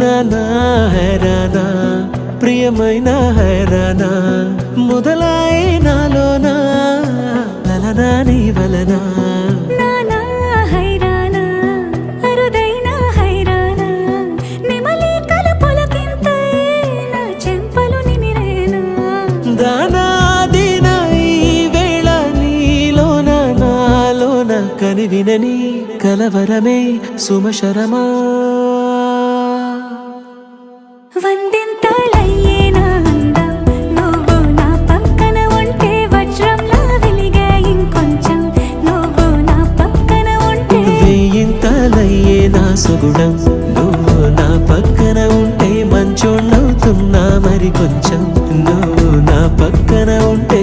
నానా హైరానా ప్రియమైన హైరానా మొదలాయి నాలోనా లలనా నీ వలనా నానా హైరానా అరుదైన హైరానా నిమలి కలుపులకింతై నా చెంపలు నిమిరేనా దానా దీనా ఈ వేళ నీలోన నాలోన కనివినని కలవరమే సుమశరమా వందింతలయ్యేనా అందం నువ్వు నా పక్కన ఉంటే వజ్రంలా వెలిగే ఇంకొంచెం నువ్వు నా పక్కన ఉంటే వెయ్యింతలయ్యే నా సుగుణం నువ్వు నా పక్కన ఉంటే మంచోణ్ణవుతున్నా మరి కొంచెం నువ్వు నా పక్కన ఉంటే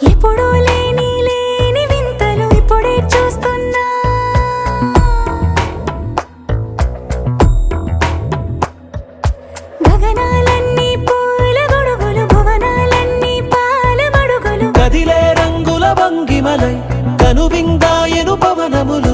ఎప్పుడూ లేని వింతలు ఇప్పుడే చూస్తున్నా గగనాలన్నీ పూల గొడుగులు భువనాలన్నీ పాల మడుగులు కదిలే రంగుల భంగిమలై కనువిందాయను పవనములు